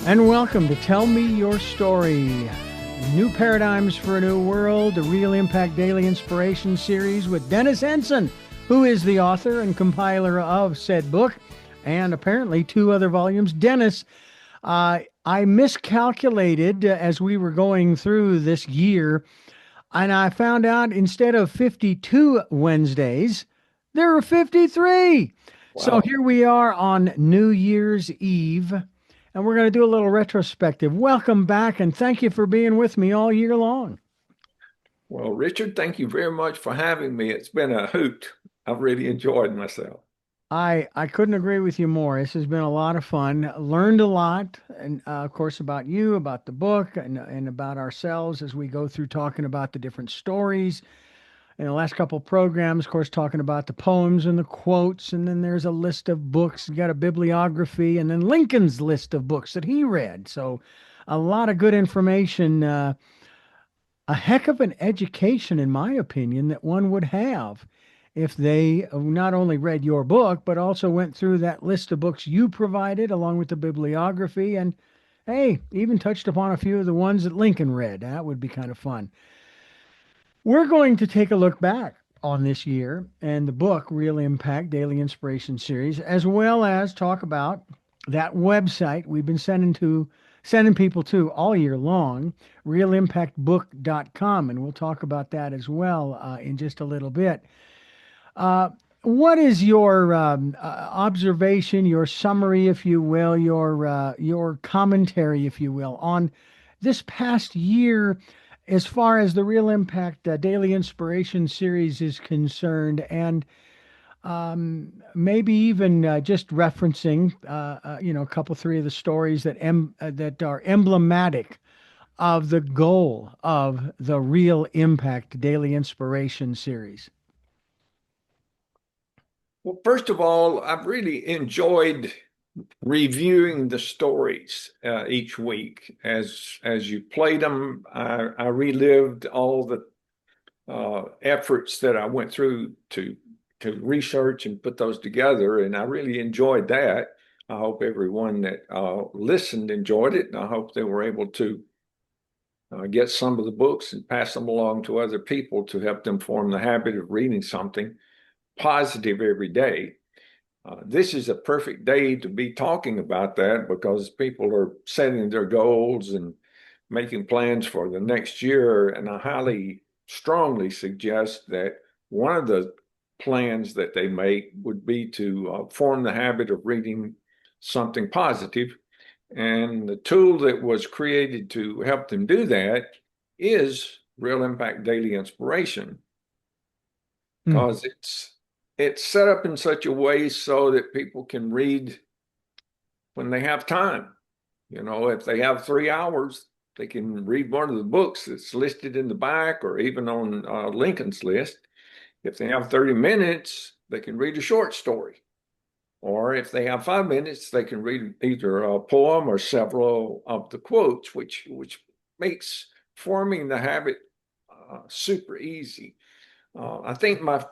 And welcome to Tell Me Your Story. New Paradigms for a New World, the Real Impact Daily Inspiration series with Dennis Henson, who is the author and compiler of said book, and apparently two other volumes. Dennis, I miscalculated as we were going through this year, and I found out instead of 52 Wednesdays, there are 53. So Wow. here we are on New Year's Eve, and we're going to do a little retrospective. Welcome back, and thank you for being with me all year long. Well, Richard, thank you very much for having me. It's been a hoot. I've really enjoyed myself. I couldn't agree with you more. This has been a lot of fun. Learned a lot, and of course about you, about the book, and about ourselves as we go through talking about the different stories. In the last couple of programs, of course, talking about the poems and the quotes, and then there's a list of books. You got a bibliography, and then Lincoln's list of books that he read. So, a lot of good information. A heck of an education, in my opinion, that one would have if they not only read your book, but also went through that list of books you provided along with the bibliography and, hey, even touched upon a few of the ones that Lincoln read. That would be kind of fun. We're going to take a look back on this year and the book, Real Impact Daily Inspiration Series, as well as talk about that website we've been sending people to all year long, realimpactbook.com. And we'll talk about that as well in just a little bit. Uh, what is your observation, your summary, if you will, your commentary, if you will, on this past year as far as the Real Impact Daily Inspiration series is concerned, and maybe even just referencing, a couple, three of the stories that are emblematic of the goal of the Real Impact Daily Inspiration series. Well, first of all, I've really enjoyed reviewing the stories each week. As you played them, I relived all the efforts that I went through to research and put those together, and I really enjoyed that. I hope everyone that listened enjoyed it, and I hope they were able to get some of the books and pass them along to other people to help them form the habit of reading something positive every day. This is a perfect day to be talking about that because people are setting their goals and making plans for the next year. And I highly, strongly suggest that one of the plans that they make would be to form the habit of reading something positive. And the tool that was created to help them do that is Real Impact Daily Inspiration, Hmm. because it's set up in such a way so that people can read when they have time. You know, if they have 3 hours, they can read one of the books that's listed in the back or even on Lincoln's list. If they have 30 minutes, they can read a short story. Or if they have 5 minutes, they can read either a poem or several of the quotes, which makes forming the habit super easy. I think I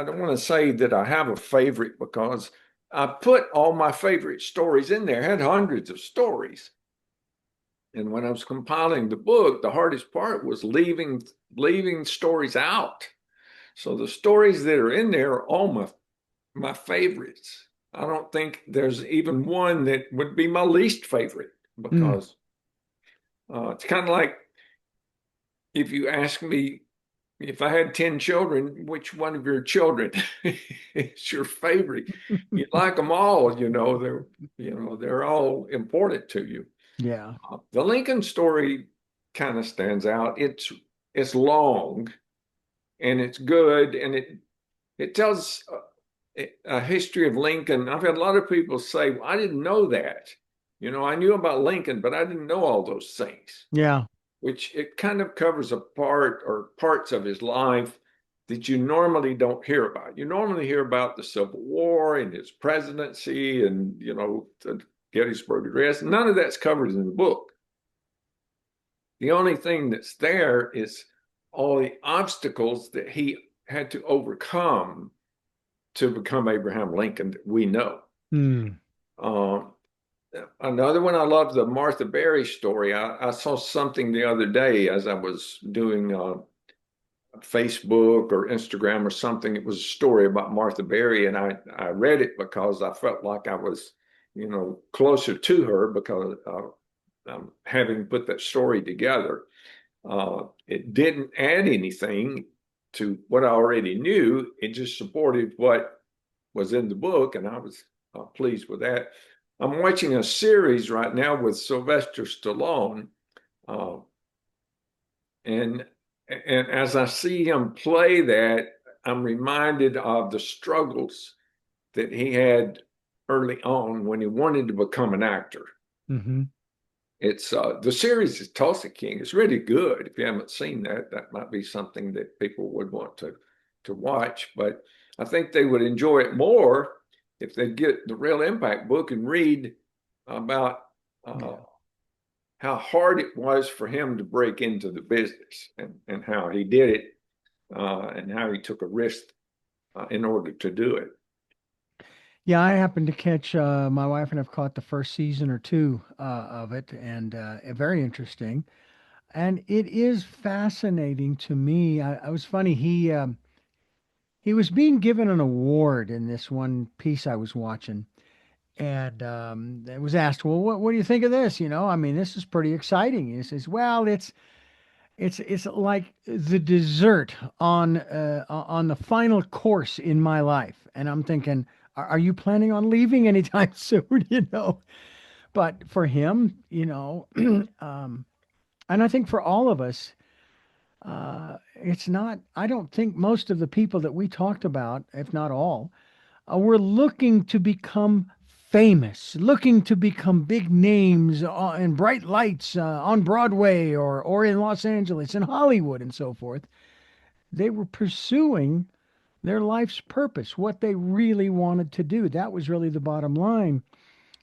don't want to say that I have a favorite because I put all my favorite stories in there. I had hundreds of stories. And when I was compiling the book, the hardest part was leaving stories out. So the stories that are in there are all my favorites. I don't think there's even one that would be my least favorite Hmm. because it's kind of like if you ask me if I had 10 children, which one of your children is your favorite? You like them all, they're all important to you. Yeah. The Lincoln story kind of stands out. It's long and it's good and it tells a history of Lincoln. I've had a lot of people say, well, I didn't know that. You know, I knew about Lincoln, but I didn't know all those things, Yeah. which it kind of covers a part or parts of his life that you normally don't hear about. You normally hear about the Civil War and his presidency and, the Gettysburg Address. None of that's covered in the book. The only thing that's there is all the obstacles that he had to overcome to become Abraham Lincoln that we know. Hmm. Um, Another one I love, the Martha Berry story. I saw something the other day as I was doing Facebook or Instagram or something. It was a story about Martha Berry, and I read it because I felt like I was, closer to her because having put that story together. It didn't add anything to what I already knew. It just supported what was in the book, and I was pleased with that. I'm watching a series right now with Sylvester Stallone, uh, and and as I see him play that, I'm reminded of the struggles that he had early on when he wanted to become an actor. Mm-hmm. It's the series is Tulsa King. It's really good. If you haven't seen that, that might be something that people would want to watch. But I think they would enjoy it more if they get the Real Impact book and read about uh, Yeah. how hard it was for him to break into the business and how he did it and how he took a risk in order to do it. Yeah, I happened to catch my wife and I've caught the first season or two of it, and very interesting. And it is fascinating to me. I was funny. He was being given an award in this one piece I was watching, and it was asked, "Well, what do you think of this? I mean, this is pretty exciting." He says, "Well, it's like the dessert on the final course in my life." And I'm thinking, are you planning on leaving anytime soon? But for him, and I think for all of us, it's not. I don't think most of the people that we talked about, if not all, were looking to become famous, looking to become big names and bright lights on Broadway or in Los Angeles and Hollywood and so forth. They were pursuing their life's purpose, what they really wanted to do. That was really the bottom line.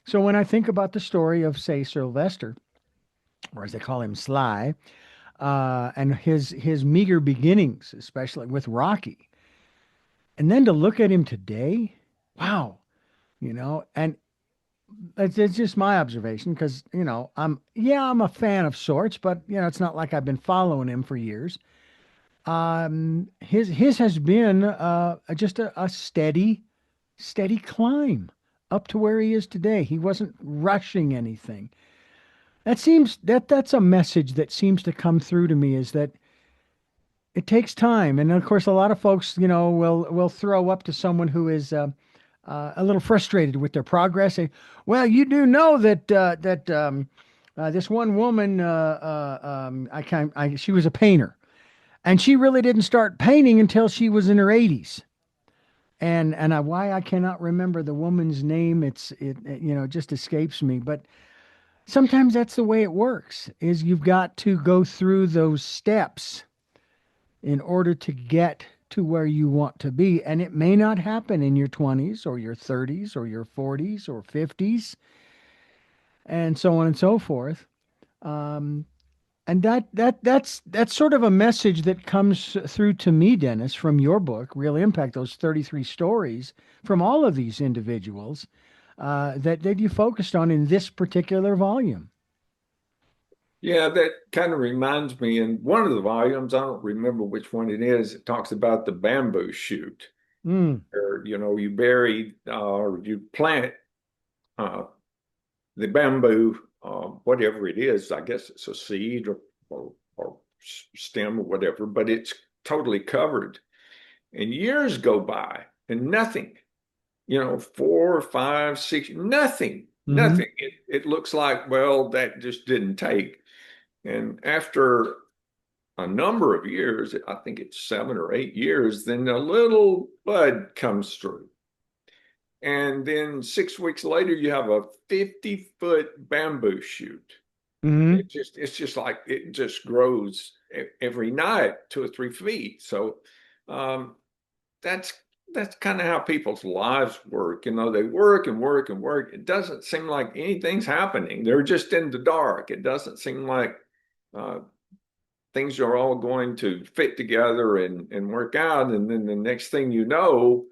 So when I think about the story of, say, Sylvester, or as they call him, Sly, and his meager beginnings, especially with Rocky, and then to look at him today, wow, and it's just my observation because I'm a fan of sorts, but it's not like I've been following him for years. His has been just a steady climb up to where he is today. He wasn't rushing anything. That's a message that seems to come through to me, is that it takes time. And of course, a lot of folks, will throw up to someone who is a little frustrated with their progress. Say, well, you do know that this one woman, she was a painter, and she really didn't start painting until she was in her 80s. Why I cannot remember the woman's name, it just escapes me. But sometimes that's the way it works. Is you've got to go through those steps in order to get to where you want to be. And it may not happen in your 20s or your 30s or your 40s or 50s and so on and so forth. Um, and that's sort of a message that comes through to me, Dennis, from your book, Real Impact, those 33 stories from all of these individuals that you focused on in this particular volume. Yeah, that kind of reminds me in one of the volumes, I don't remember which one it is, it talks about the bamboo shoot, Mm, or you bury or you plant uh, the bamboo, whatever it is. I guess it's a seed or stem or whatever, but it's totally covered. And years go by and nothing, 4, 5, 6, nothing, hmm nothing. It looks like, well, that just didn't take. And after a number of years, I think it's 7 or 8 years, then a little bud comes through. And then 6 weeks later, you have a 50-foot bamboo shoot. hmm It's just like it just grows every night, 2 or 3 feet. So um, that's that's kind of how people's lives work. They work and work and work. It doesn't seem like anything's happening. They're just in the dark. It doesn't seem like uh, things are all going to fit together and work out. And then the next thing you know,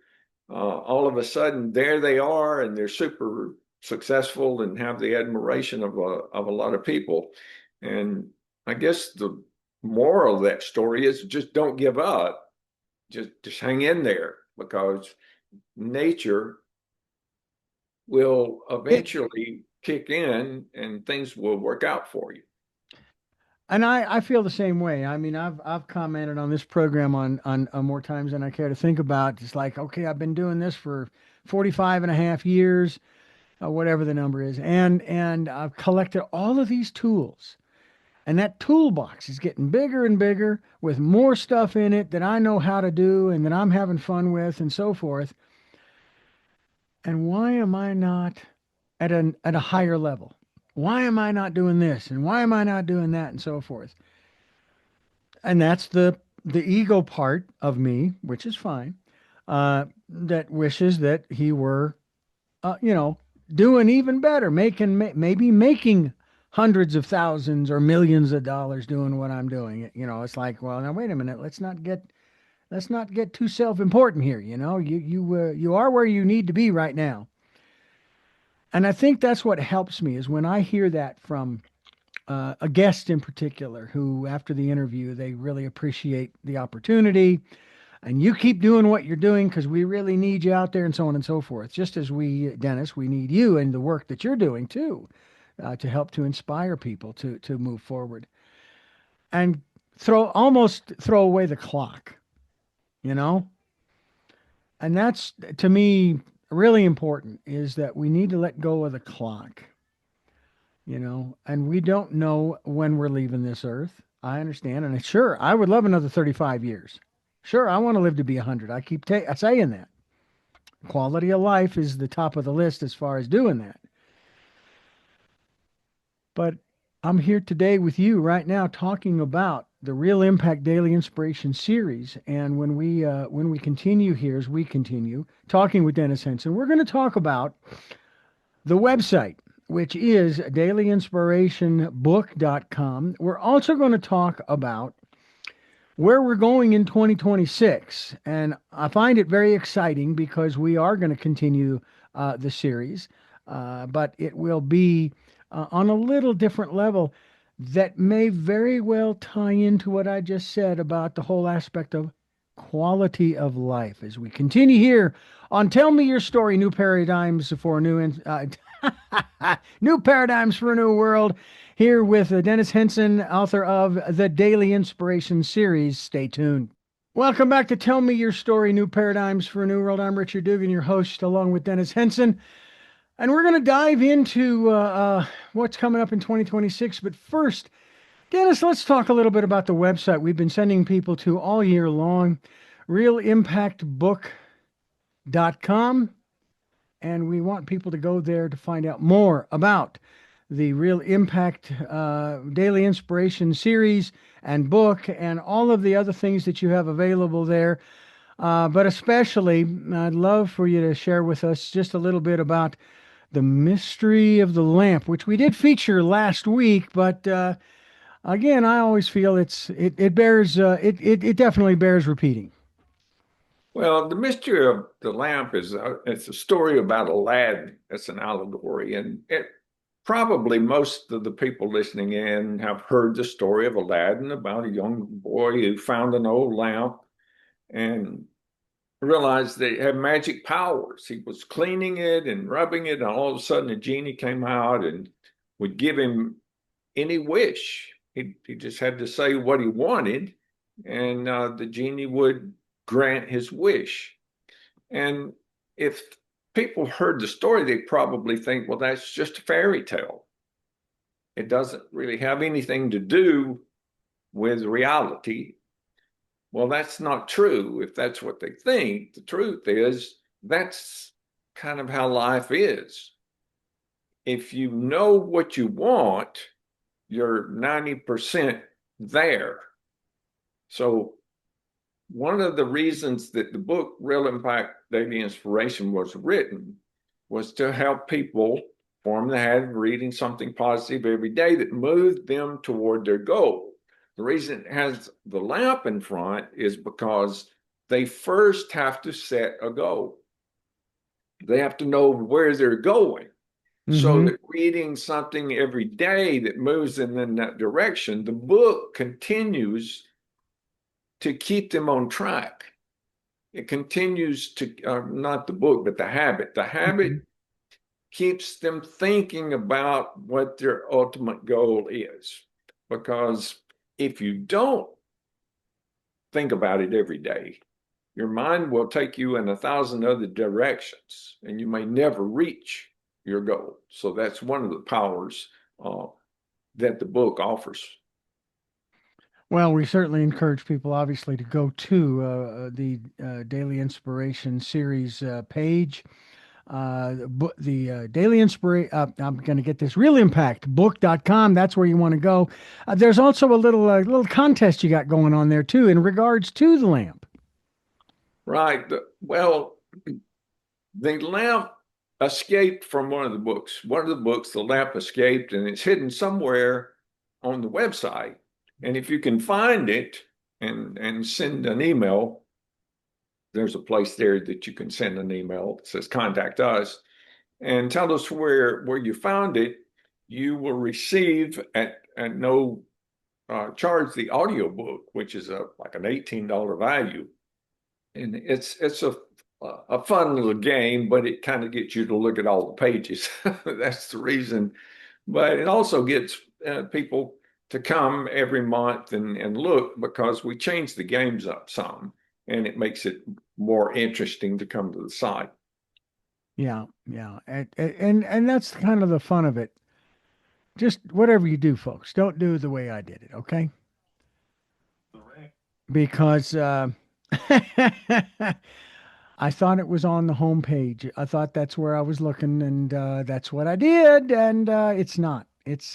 all of a sudden there they are and they're super successful and have the admiration of a lot of people. And I guess the moral of that story is just don't give up. Just hang in there, because nature will It, eventually kick in and things will work out for you. and I feel the same way. I mean, I've commented on this program on more times than I care to think about. It's like, okay, I've been doing this for 45 and a half years, whatever the number is, and I've collected all of these tools. And that toolbox is getting bigger and bigger with more stuff in it that I know how to do and that I'm having fun with and so forth. And why am I not at a higher level? Why am I not doing this? And why am I not doing that? And so forth. And that's the ego part of me, which is fine, that wishes that he were, you know, doing even better, maybe making hundreds of thousands or millions of dollars doing what I'm doing. You know, it's like, well, now wait a minute, let's not get too self-important here. You know, you are where you need to be right now. And I think that's what helps me is when I hear that from a guest in particular, who after the interview they really appreciate the opportunity, and you keep doing what you're doing because we really need you out there, and so on and so forth. Just as we, Dennis, we need you and the work that you're doing too, to help to inspire people to move forward and throw away the clock, you know. And that's to me really important is that we need to let go of the clock, you know, and we don't know when we're leaving this earth. I understand, and sure, I would love another 35 years. Sure, I want to live to be 100. I keep saying that. Quality of life is the top of the list as far as doing that. But I'm here today with you right now talking about the Real Impact Daily Inspiration series. And when we continue here, as we continue talking with Dennis Henson, we're going to talk about the website, which is dailyinspirationbook.com. We're also going to talk about where we're going in 2026. And I find it very exciting because we are going to continue the series, but it will be on a little different level that may very well tie into what I just said about the whole aspect of quality of life as we continue here on Tell Me Your Story, New Paradigms for New Paradigms for a New World, here with Dennis Henson, author of the Daily Inspiration series. Stay tuned. Welcome back to Tell Me Your Story, New Paradigms for a New World. I'm Richard Dugan, your host, along with Dennis Henson. And we're going to dive into what's coming up in 2026. But first, Dennis, let's talk a little bit about the website we've been sending people to all year long, realimpactbook.com. And we want people to go there to find out more about the Real Impact Daily Inspiration series and book and all of the other things that you have available there. But especially, I'd love for you to share with us just a little bit about the mystery of the lamp, which we did feature last week. But again, I always feel it definitely bears repeating. Well, the mystery of the lamp is it's a story about Aladdin. It's an allegory, and probably most of the people listening in have heard the story of Aladdin about a young boy who found an old lamp and realized that it had magic powers. He was cleaning it and rubbing it, and all of a sudden a genie came out and would give him any wish. He just had to say what he wanted, and the genie would grant his wish. And if people heard the story, they probably think, well, that's just a fairy tale. It doesn't really have anything to do with reality. Well, that's not true. If that's what they think, the truth is that's kind of how life is. If you know what you want, you're 90% there. So one of the reasons that the book Real Impact Daily Inspiration was written was to help people form the habit of reading something positive every day that moved them toward their goal. The reason it has the lamp in front is because they first have to set a goal. They have to know where they're going. So Mm-hmm. that reading something every day that moves them in that direction, the book continues to keep them on track. It continues to, not the book, but the habit. The Mm-hmm. habit keeps them thinking about what their ultimate goal is. Because if you don't think about it every day, your mind will take you in 1,000 other directions and you may never reach your goal. So that's one of the powers uh, that the book offers. Well, we certainly encourage people, obviously, to go to the Daily Inspiration series page. The Daily Inspiration, I'm going to get this real impact book.com. That's where you want to go. There's also a little contest you got going on there, too, in regards to the lamp. Right. Well, the lamp escaped from one of the books. One of the books, the lamp escaped, and it's hidden somewhere on the website. And if you can find it and send an email, there's a place there that you can send an email that says contact us and tell us where you found it. You will receive at no charge the audio book, which is like an $18 value. And it's a fun little game, but it kind of gets you to look at all the pages. That's the reason. But it also gets people to come every month and look because we change the games up some, and it makes it more interesting to come to the site. Yeah, yeah. And that's kind of the fun of it. Just whatever you do, folks, don't do the way I did it, okay? Because I thought it was on the home page. I thought that's where I was looking, and that's what I did. And it's not. It's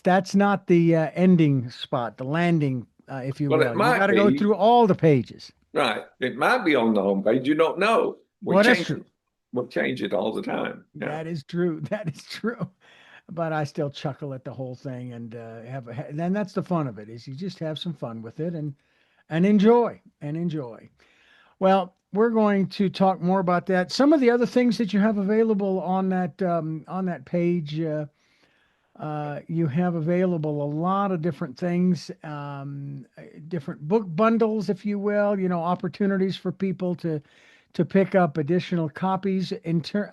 that's not the ending spot, the landing, if you Well, it will. You got might to go be through all the pages. right. It might be on the homepage. You don't know. We Well, that's change true. it. We change it all the time. Yeah. That is true. That is true. But I still chuckle at the whole thing, and and that's the fun of it is you just have some fun with it and enjoy. Well, we're going to talk more about that. Some of the other things that you have available on that page, you have available a lot of different things, different book bundles, if you will. You know, opportunities for people to pick up additional copies.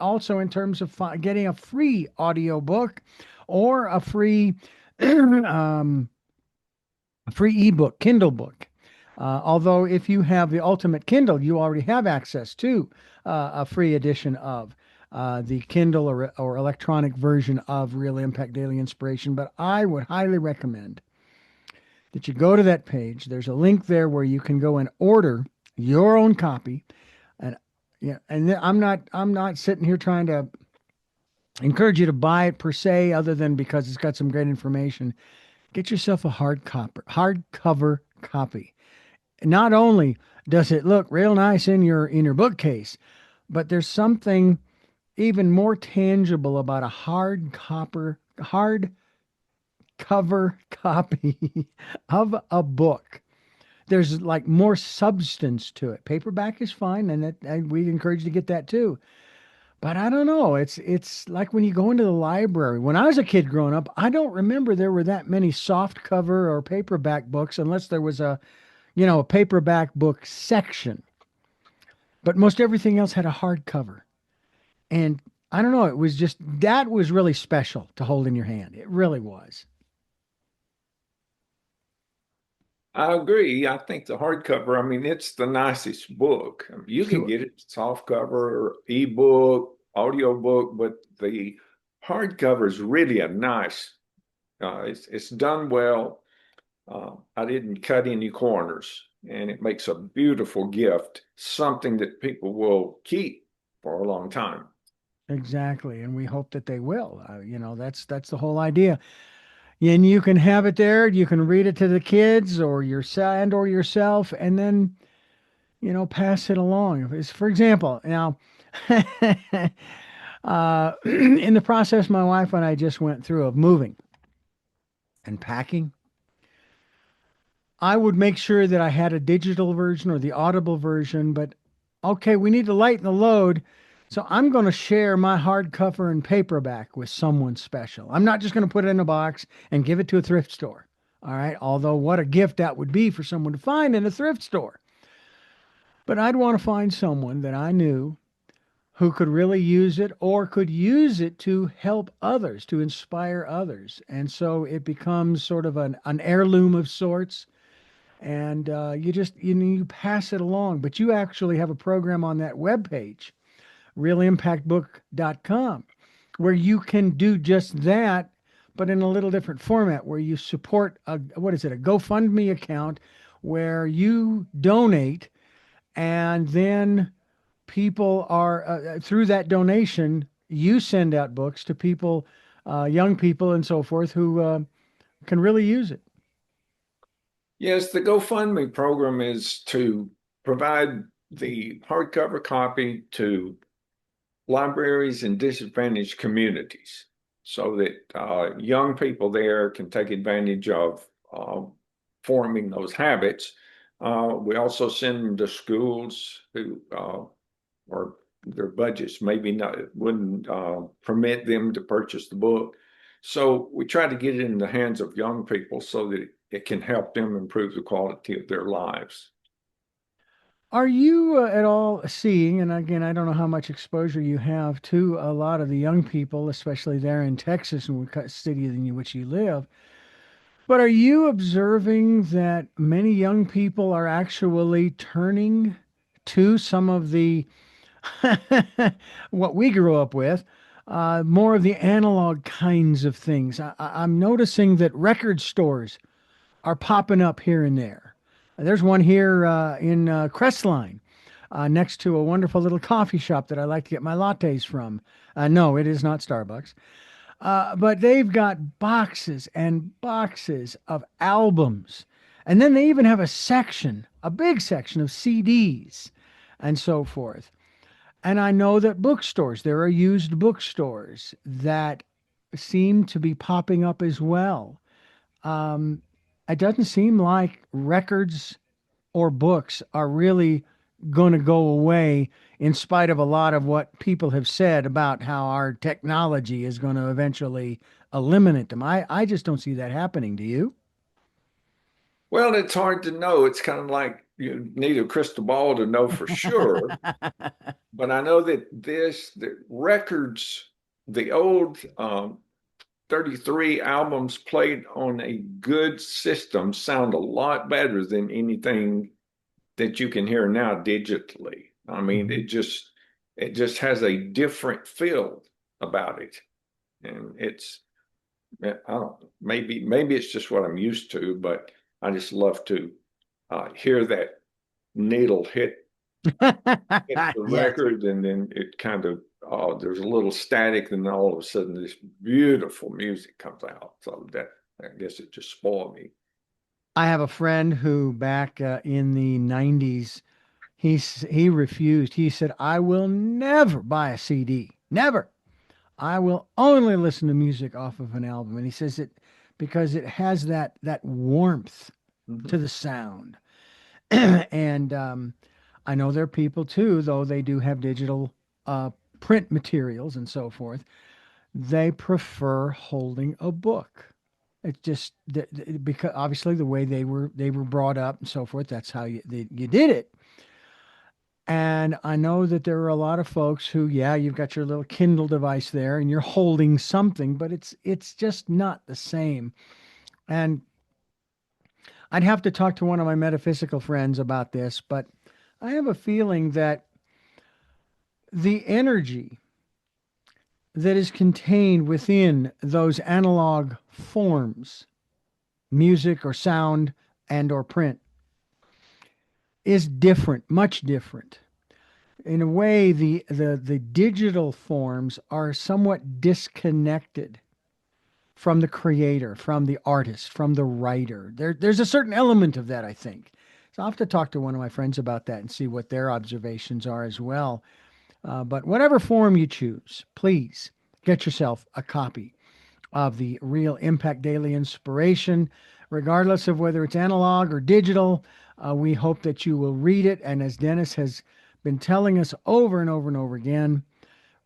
Also in terms of getting a free audio book or a free um, a free ebook, Kindle book. Although, if you have the Ultimate Kindle, you already have access to a free edition of the Kindle or electronic version of Real Impact Daily Inspiration. But I would highly recommend that you go to that page. There's a link there where you can go and order your own copy. And yeah, and I'm not sitting here trying to encourage you to buy it per se, other than because it's got some great information. Get yourself a hardcover copy. Not only does it look real nice in your bookcase, but there's something even more tangible about a hard cover copy of a book. There's like more substance to it. Paperback is fine, and we encourage you to get that too. But I don't know. It's like when you go into the library. When I was a kid growing up, I don't remember there were that many soft cover or paperback books, unless there was a paperback book section. But most everything else had a hardcover. And I don't know, it was just that was really special to hold in your hand. It really was. I agree. I think the hardcover, I mean, it's the nicest book. I mean, you can Sure. get it soft cover, or ebook, audio book, but the hardcover is really a nice. It's done well. I didn't cut any corners, and it makes a beautiful gift, something that people will keep for a long time. Exactly. And we hope that they will. That's the whole idea. And you can have it there. You can read it to the kids or yourself, and then pass it along. For example, now, in the process my wife and I just went through of moving and packing, I would make sure that I had a digital version or the audible version. But okay, we need to lighten the load. So I'm going to share my hardcover and paperback with someone special. I'm not just going to put it in a box and give it to a thrift store. All right. Although, what a gift that would be for someone to find in a thrift store. But I'd want to find someone that I knew who could really use it or could use it to help others, to inspire others. And so it becomes sort of an heirloom of sorts. And you just, you pass it along. But you actually have a program on that webpage, realimpactbook.com, where you can do just that, but in a little different format, where you support what is it, a GoFundMe account where you donate, and then people are through that donation, you send out books to people, young people and so forth, who can really use it. Yes, the GoFundMe program is to provide the hardcover copy to libraries in disadvantaged communities so that young people there can take advantage of forming those habits. We also send them to schools who or their budgets maybe not wouldn't permit them to purchase the book. So we try to get it in the hands of young people so that it can help them improve the quality of their lives. Are you at all seeing, and again, I don't know how much exposure you have to a lot of the young people, especially there in Texas and the city in which you live, but are you observing that many young people are actually turning to some of the what we grew up with, more of the analog kinds of things? I'm noticing that record stores are popping up here and there. There's one here in Crestline, next to a wonderful little coffee shop that I like to get my lattes from. No, it is not Starbucks. But they've got boxes and boxes of albums. And then they even have a section, a big section of CDs and so forth. And I know that bookstores, there are used bookstores that seem to be popping up as well. Um, it doesn't seem like records or books are really going to go away, in spite of a lot of what people have said about how our technology is going to eventually eliminate them. I just don't see that happening. Do you? Well, it's hard to know. It's kind of like you need a crystal ball to know for sure. But I know that the records, the old 33 albums played on a good system sound a lot better than anything that you can hear now digitally. I mean, Mhm. it just has a different feel about it. And I don't maybe it's just what I'm used to, but I just love to hear that needle hit the Yes. record, and then it kind of there's a little static, and then all of a sudden this beautiful music comes out. So that I guess it just spoiled me. I have a friend who back in the 90s, he refused. He said, "I will never buy a CD. Never. I will only listen to music off of an album." And he says it because it has that warmth to Mhm. the sound. And I know there are people too, though they do have digital print materials and so forth. They prefer holding a book. It's just because obviously the way they were brought up and so forth. That's how you did it. And I know that there are a lot of folks who, yeah, you've got your little Kindle device there and you're holding something, but it's just not the same. And I'd have to talk to one of my metaphysical friends about this, but I have a feeling that the energy that is contained within those analog forms, music or sound and or print, is different, much different. In a way, the digital forms are somewhat disconnected from the creator, from the artist, from the writer. There's a certain element of that, I think. So I'll have to talk to one of my friends about that and see what their observations are as well. But whatever form you choose, please get yourself a copy of the Real Impact Daily Inspiration, regardless of whether it's analog or digital. We hope that you will read it. And as Dennis has been telling us over and over and over again,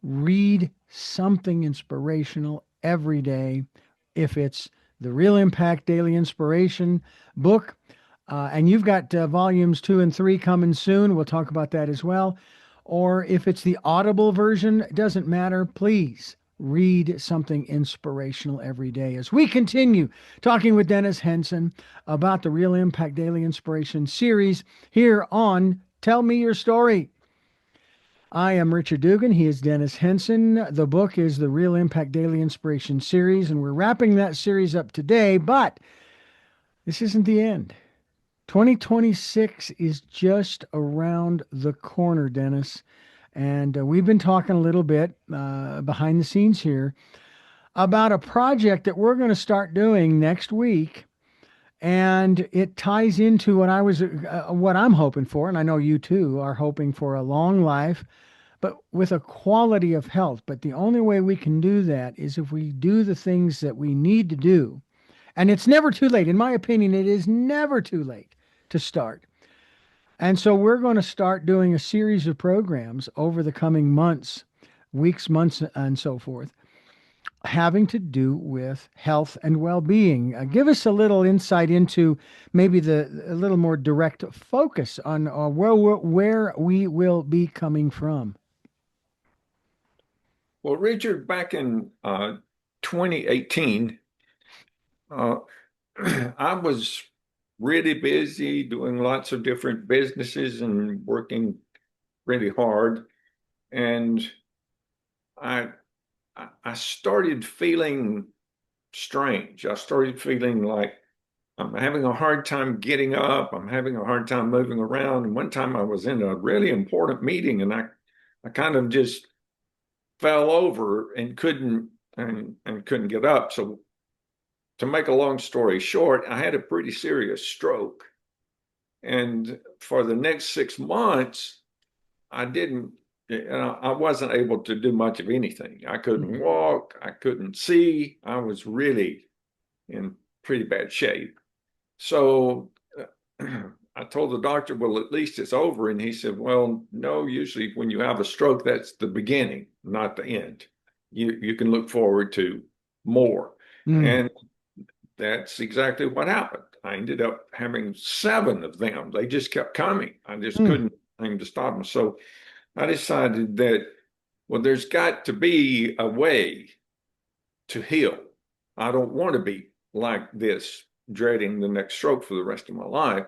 read something inspirational every day. If it's the Real Impact Daily Inspiration book, and you've got volumes 2 and 3 coming soon, we'll talk about that as well. Or if it's the Audible version, it doesn't matter. Please read something inspirational every day as we continue talking with Dennis Henson about the Real Impact Daily Inspiration series here on Tell Me Your Story. I am Richard Dugan. He is Dennis Henson. The book is the Real Impact Daily Inspiration series, and we're wrapping that series up today, but this isn't the end. 2026 is just around the corner, Dennis. And we've been talking a little bit behind the scenes here about a project that we're going to start doing next week. And it ties into what I'm hoping for. And I know you too are hoping for a long life, but with a quality of health. But the only way we can do that is if we do the things that we need to do. And it's never too late. In my opinion, it is never too late to start. And so we're going to start doing a series of programs over the coming months, weeks, months, and so forth, having to do with health and well-being. Give us a little insight into maybe a little more direct focus on where we will be coming from. Well, Richard, back in 2018, uh, I was really busy doing lots of different businesses and working really hard. And I I started feeling strange. I started feeling like I'm having a hard time getting up. I'm having a hard time moving around. And one time I was in a really important meeting and I kind of just fell over and couldn't get up. So to make a long story short, I had a pretty serious stroke. And for the next 6 months, I didn't, I wasn't able to do much of anything. I couldn't walk, I couldn't see. I was really in pretty bad shape. So I told the doctor, well, at least it's over. And he said, well, no, usually when you have a stroke, that's the beginning, not the end. You can look forward to more. Mm. And that's exactly what happened. I ended up having 7 of them. They just kept coming. I just Mm. couldn't seem to stop them. So I decided that, well, there's got to be a way to heal. I don't want to be like this, dreading the next stroke for the rest of my life.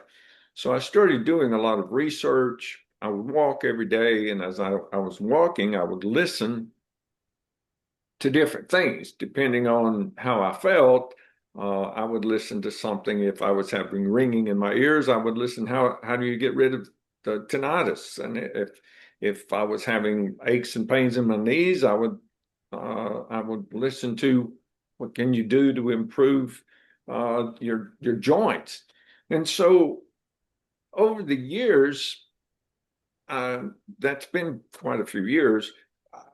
So I started doing a lot of research. I would walk every day, and as I was walking, I would listen to different things depending on how I felt. I would listen to something if I was having ringing in my ears. I would listen how do you get rid of the tinnitus, and if I was having aches and pains in my knees, I would listen to what can you do to improve your joints. And so over the years, that's been quite a few years.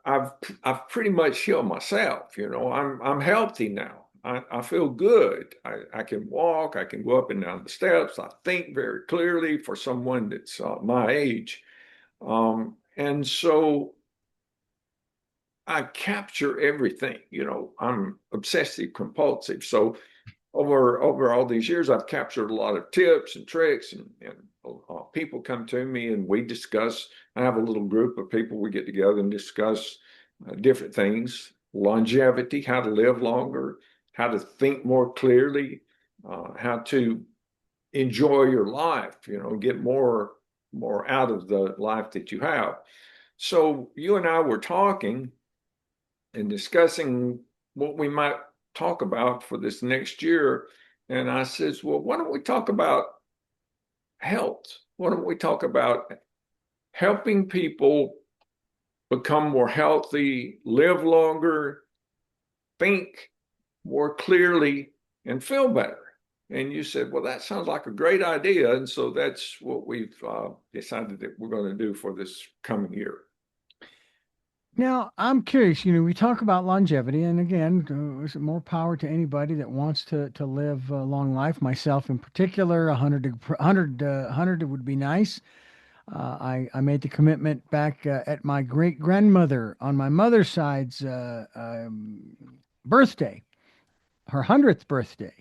I've pretty much healed myself. I'm healthy now. I feel good. I can walk. I can go up and down the steps. I think very clearly for someone that's my age. And so I capture everything. I'm obsessive compulsive. So over all these years, I've captured a lot of tips and tricks, and people come to me and we discuss. I have a little group of people. We get together and discuss different things: longevity, how to live longer, how to think more clearly, how to enjoy your life. Get more out of the life that you have. So you and I were talking and discussing what we might talk about for this next year. And I says, well, why don't we talk about health? Why don't we talk about helping people become more healthy, live longer, think more clearly, and feel better? And you said, well, that sounds like a great idea. And so that's what we've decided that we're going to do for this coming year. Now, I'm curious, we talk about longevity, and again, more power to anybody that wants to live a long life. Myself in particular, 100 would be nice. I made the commitment back at my great grandmother on my mother's side's birthday, her 100th birthday.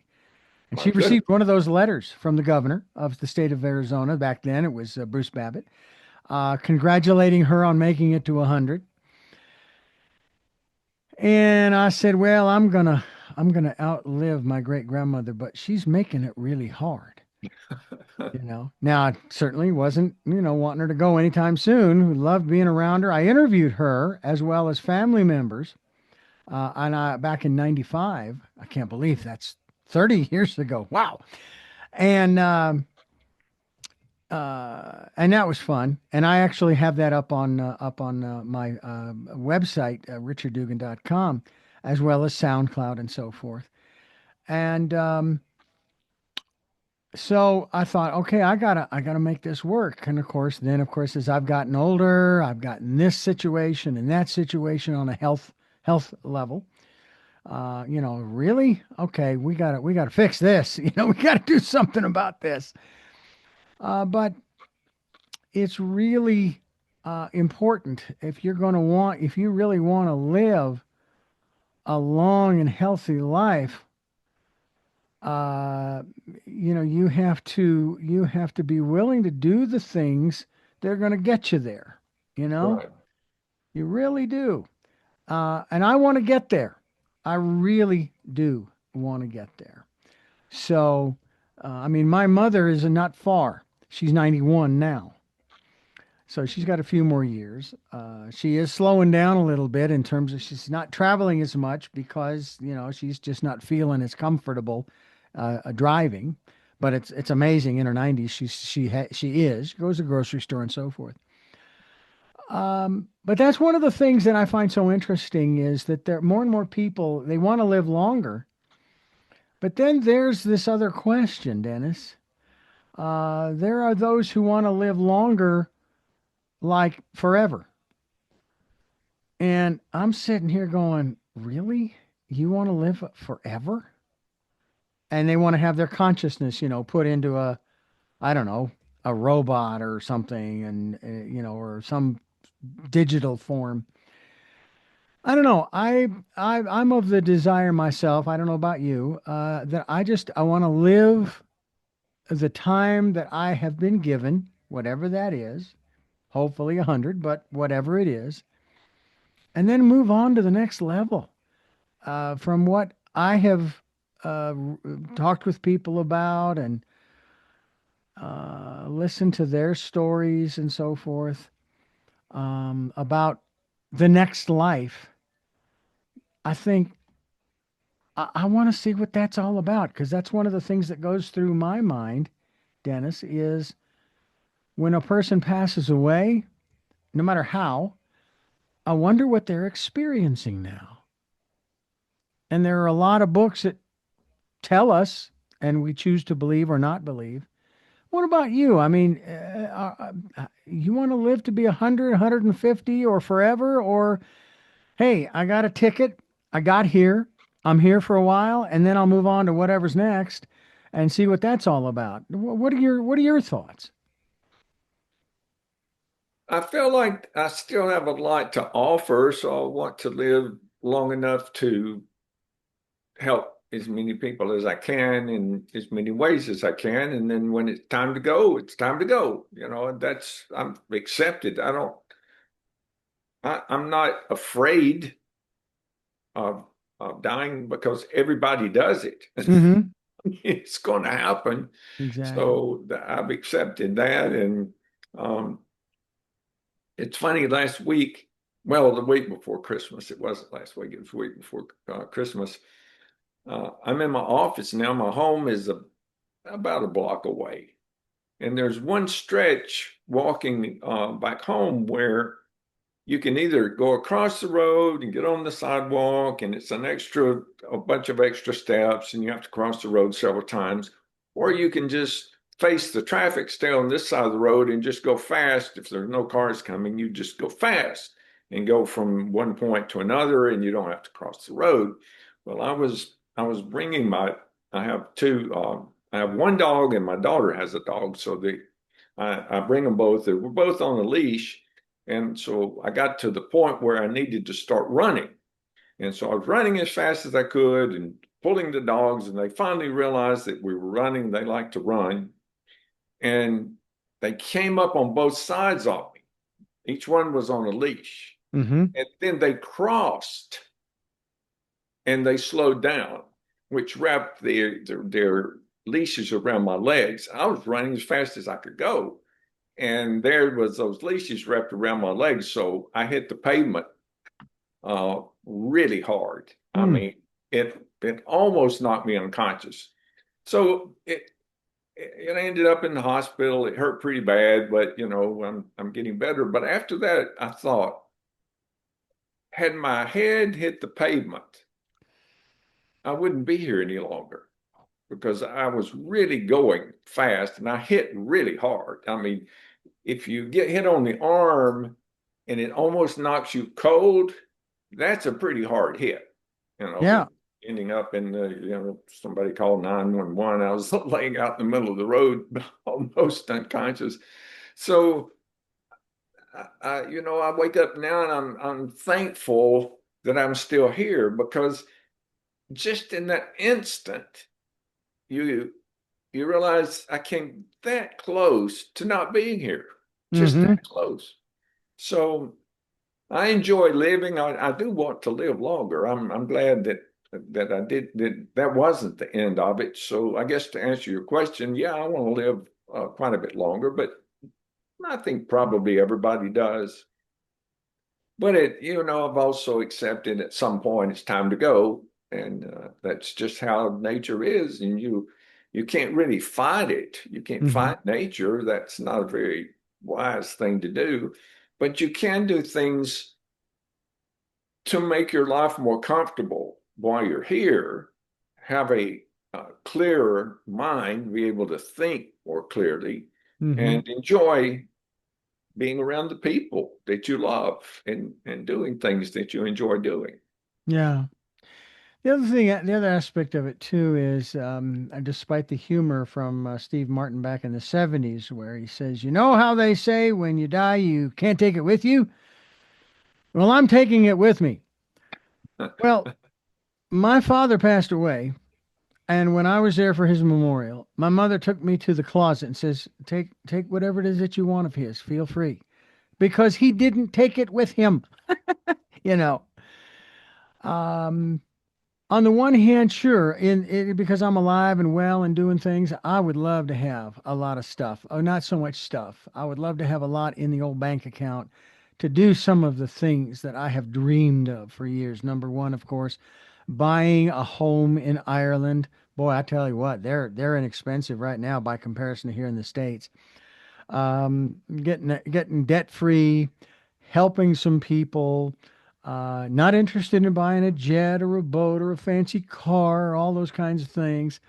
And My she goodness. received one of those letters from the governor of the state of Arizona. Back then, it was Bruce Babbitt, congratulating her on making it to 100. And I said, "Well, I'm gonna outlive my great grandmother, but she's making it really hard." Now I certainly wasn't, wanting her to go anytime soon. Who loved being around her. I interviewed her as well as family members, and back in '95. I can't believe that's 30 years ago. Wow. And and that was fun. And I actually have that up on my website, richarddugan.com, as well as SoundCloud and so forth. And so I thought, okay, I gotta make this work. And of course, as I've gotten older, I've gotten this situation and that situation on a health level. Really? Okay, we gotta fix this. We gotta do something about this. But it's really important if you really want to live a long and healthy life. Uh, you have to be willing to do the things that are going to get you there. You know, Right. you really do. And I want to get there. I really do want to get there. So, I mean, my mother is not far. She's 91 now. So she's got a few more years. She is slowing down a little bit in terms of she's not traveling as much because she's just not feeling as comfortable driving. But it's amazing in her 90s she goes to the grocery store and so forth. But that's one of the things that I find so interesting is that there more and more people they want to live longer. But then there's this other question, Dennis. There are those who want to live longer, like forever. And I'm sitting here going, really? You want to live forever? And they want to have their consciousness, put into I don't know, a robot or something, and, or some digital form. I don't know. I'm of the desire myself. I don't know about you, that I want to live the time that I have been given, whatever that is, hopefully 100, but whatever it is, and then move on to the next level. From what I have talked with people about and listened to their stories and so forth about the next life, I think I want to see what that's all about because that's one of the things that goes through my mind, Dennis, is when a person passes away, no matter how, I wonder what they're experiencing now. And there are a lot of books that tell us, and we choose to believe or not believe. What about you? I mean, you want to live to be 100, 150 or forever? Or, hey, I got a ticket. I got here. I'm here for a while, and then I'll move on to whatever's next and see what that's all about. What are your thoughts? I feel like I still have a lot to offer, so I want to live long enough to help as many people as I can in as many ways as I can. And then when it's time to go, it's time to go. And I'm accepted. I'm not afraid of dying because everybody does it. Mm-hmm. It's going to happen. Exactly. So I've accepted that. And um, it's funny, last week, well, the week before Christmas, it wasn't last week, it was the week before Christmas. I'm in my office now. My home is about a block away. And there's one stretch walking back home where you can either go across the road and get on the sidewalk, and it's a bunch of extra steps, and you have to cross the road several times, or you can just face the traffic, stay on this side of the road, and just go fast. If there's no cars coming, you just go fast and go from one point to another, and you don't have to cross the road. Well, I was bringing I have two, I have one dog, and my daughter has a dog, so I bring them both. They were both on a leash. And so I got to the point where I needed to start running. And so I was running as fast as I could and pulling the dogs. And they finally realized that we were running. They like to run. And they came up on both sides of me. Each one was on a leash. Mm-hmm. And then they crossed and they slowed down, which wrapped their leashes around my legs. I was running as fast as I could go. And there was those leashes wrapped around my legs. So I hit the pavement really hard. I Mm. mean, it almost knocked me unconscious. So it ended up in the hospital. It hurt pretty bad, but you know, I'm getting better. But after that, I thought, had my head hit the pavement, I wouldn't be here any longer because I was really going fast and I hit really hard. I mean, if you get hit on the arm and it almost knocks you cold, that's a pretty hard hit. You know, Yeah. ending up in the, you know, somebody called 911. I was laying out in the middle of the road, almost unconscious. So, you know, I wake up now and I'm thankful that I'm still here because just in that instant, you you realize I came that close to not being here, just Mm-hmm. that close. So I enjoy living. I do want to live longer. I'm glad that I did that wasn't the end of it. So I guess to answer your question, yeah, I want to live quite a bit longer, but I think probably everybody does. But you know, I've also accepted at some point it's time to go, and that's just how nature is. And you can't really fight it. You can't Mm-hmm. fight nature. That's not a very wise thing to do. But you can do things to make your life more comfortable while you're here. Have a clearer mind, be able to think more clearly, Mm-hmm. and enjoy being around the people that you love and doing things that you enjoy doing. Yeah. The other aspect of it too is, despite the humor from Steve Martin back in the 70s, where he says, "You know how they say when you die, you can't take it with you? Well, I'm taking it with me." Well, my father passed away, and when I was there for his memorial, my mother took me to the closet and says, take whatever it is that you want of his. Feel free." Because he didn't take it with him, you know. Um, on the one hand, sure, because I'm alive and well and doing things, I would love to have a lot of stuff. Oh, not so much stuff. I would love to have a lot in the old bank account to do some of the things that I have dreamed of for years. Number one, of course, buying a home in Ireland. Boy, I tell you what, they're inexpensive right now by comparison to here in the States. Getting debt free, helping some people, not interested in buying a jet or a boat or a fancy car, all those kinds of things.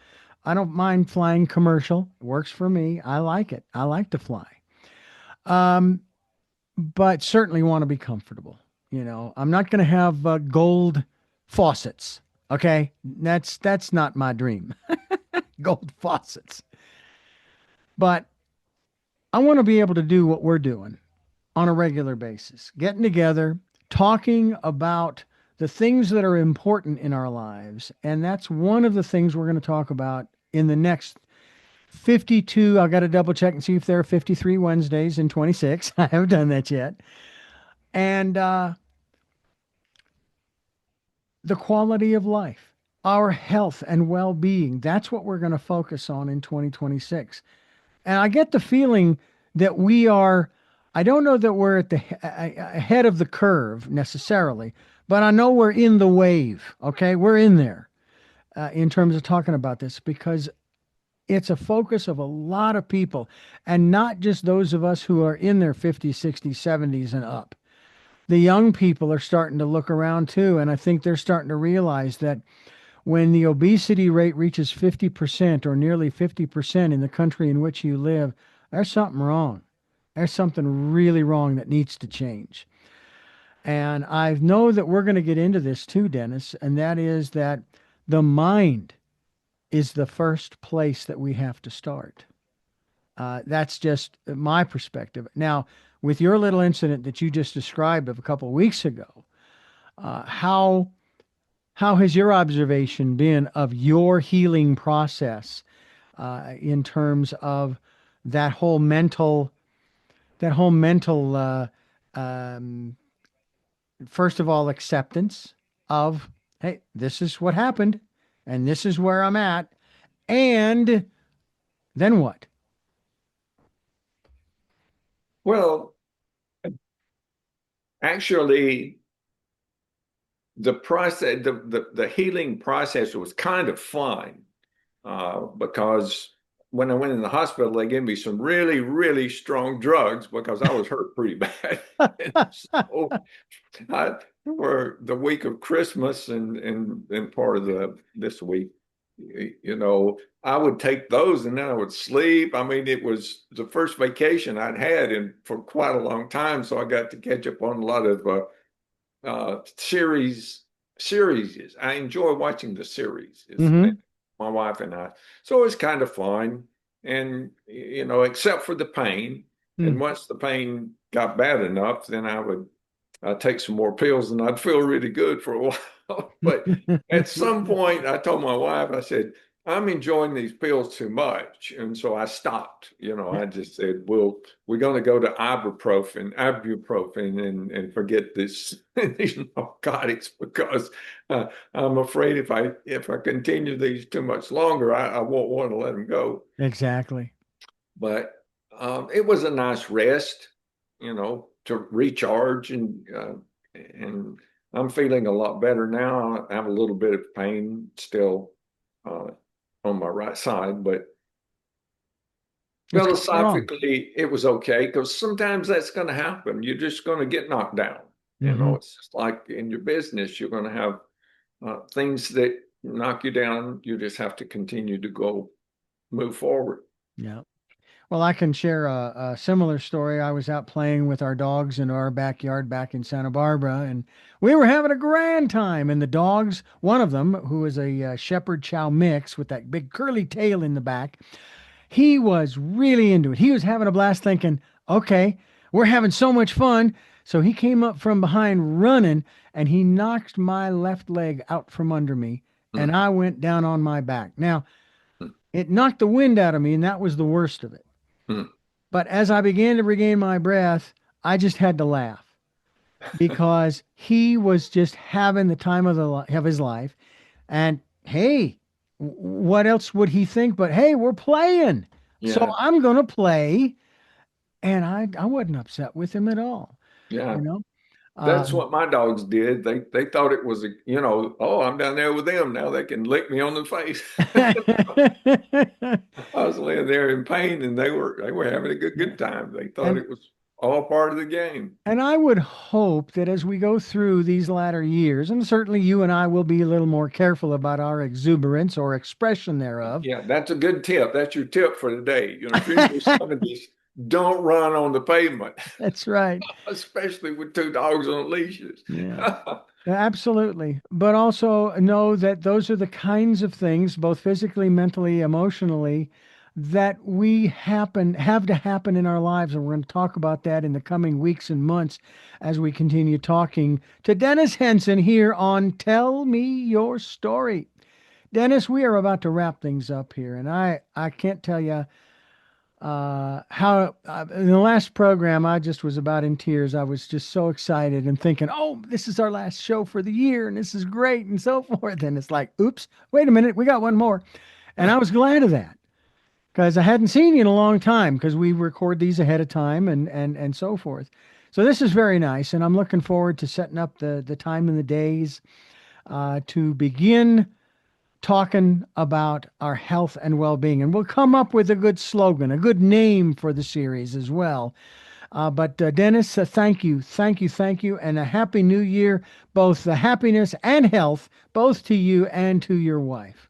I don't mind flying commercial. It works for me. I like it. I like to fly. Um, but certainly want to be comfortable. You know, I'm not going to have gold faucets. Okay, that's not my dream. Gold faucets. But I want to be able to do what we're doing on a regular basis, getting together, talking about the things that are important in our lives. And that's one of the things we're going to talk about in the next 52. I've got to double check and see if there are 53 Wednesdays in 26. I haven't done that yet. And the quality of life, our health and well being. That's what we're going to focus on in 2026. And I get the feeling that we are, I don't know that we're at the ahead of the curve necessarily, but I know we're in the wave. Okay. We're in there in terms of talking about this because it's a focus of a lot of people and not just those of us who are in their 50s, 60s, 70s and up. The young people are starting to look around too. And I think they're starting to realize that when the obesity rate reaches 50% or nearly 50% in the country in which you live, there's something wrong. There's something really wrong that needs to change. And I know that we're going to get into this too, Dennis, and that is that the mind is the first place that we have to start. That's just my perspective. Now, with your little incident that you just described of a couple of weeks ago, uh, how how has your observation been of your healing process in terms of that whole mental that whole mental um, first of all acceptance of, hey, this is what happened and this is where I'm at, and then what? Well, actually, the process, the healing process was kind of fun because when I went in the hospital, they gave me some really, really strong drugs because I was hurt pretty bad. And so I, for the week of Christmas and part of this week, I would take those and then I would sleep. I mean, it was the first vacation I'd had in for quite a long time, so I got to catch up on a lot of series. I enjoy watching the series. Mm-hmm. My wife and I. So it's kind of fun, and except for the pain. And Mm. once the pain got bad enough, then I'd take some more pills, and I'd feel really good for a while. But at some point, I told my wife, I said, I'm enjoying these pills too much. And so I stopped. I just said, well, we're going to go to ibuprofen and forget this these narcotics because I'm afraid if I continue these too much longer, I won't want to let them go. Exactly. But it was a nice rest, to recharge and I'm feeling a lot better now. I have a little bit of pain still uh, on my right side, but What's going wrong? philosophically it was okay because sometimes that's going to happen. You're just going to get knocked down. Mm-hmm. It's just like in your business, you're going to have things that knock you down. You just have to continue to move forward. Yeah. Well, I can share a similar story. I was out playing with our dogs in our backyard back in Santa Barbara, and we were having a grand time. And the dogs, one of them, who is a Shepherd Chow mix with that big curly tail in the back, he was really into it. He was having a blast thinking, okay, we're having so much fun. So he came up from behind running and he knocked my left leg out from under me, and Mm, I went down on my back. Now, mm, it knocked the wind out of me, and that was the worst of it. mm. But as I began to regain my breath, I just had to laugh because he was just having the time of his life. And hey, what else would he think? But hey, we're playing, so Yeah, I'm gonna play, and I wasn't upset with him at all. yeah. You know, That's um, what my dogs did. They thought it was oh, I'm down there with them. Now they can lick me on the face. I was laying there in pain and they were having a good time. They thought and it was all part of the game. and I would hope that as we go through these latter years, and certainly you and I will be a little more careful about our exuberance or expression thereof. Yeah, that's a good tip. That's your tip for today. If you're in your 70s, don't run on the pavement, That's right. especially with two dogs on leashes. Yeah. Absolutely. But also know that those are the kinds of things, both physically, mentally, emotionally, that we have to happen in our lives. And we're going to talk about that in the coming weeks and months as we continue talking to Dennis Henson here on Tell Me Your Story. Dennis, we are about to wrap things up here, and I can't tell you how in the last program I just was about in tears. I was just so excited and thinking, oh, this is our last show for the year and this is great and so forth. And it's like, oops, wait a minute, we got one more. And I was glad of that because I hadn't seen you in a long time because we record these ahead of time and so forth. So this is very nice, and I'm looking forward to setting up the time and the days to begin talking about our health and well-being, and we'll come up with a good slogan, a good name for the series as well. But Dennis, thank you, thank you, thank you, and a happy new year, both the happiness and health, both to you and to your wife.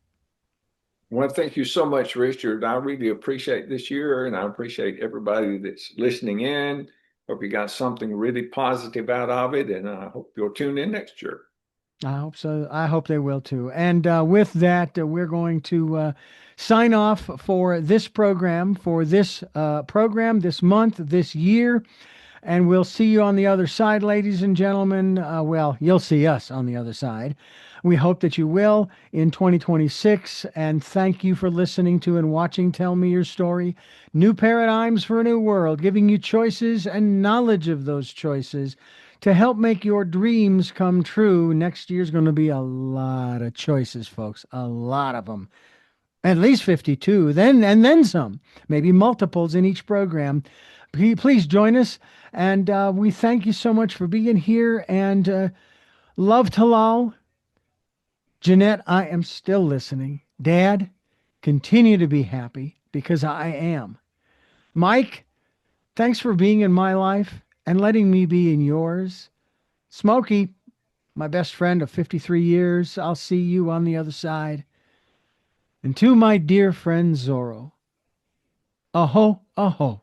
Well, thank you so much, Richard. I really appreciate this year, and I appreciate everybody that's listening in. Hope you got something really positive out of it, and I hope you'll tune in next year. I hope so. I hope they will too. And with that, we're going to sign off for this program, this month, this year. And we'll see you on the other side, ladies and gentlemen. Well, you'll see us on the other side. We hope that you will in 2026. And thank you for listening to and watching Tell Me Your Story. New paradigms for a new world, giving you choices and knowledge of those choices to help make your dreams come true. Next year's going to be a lot of choices, folks. A lot of them. At least 52, then some, maybe multiples in each program. Please join us. And we thank you so much for being here. And love Talal. Jeanette, I am still listening. Dad, continue to be happy because I am. Mike, thanks for being in my life and letting me be in yours. Smokey, my best friend of 53 years, I'll see you on the other side. And to my dear friend Zorro, aho, aho.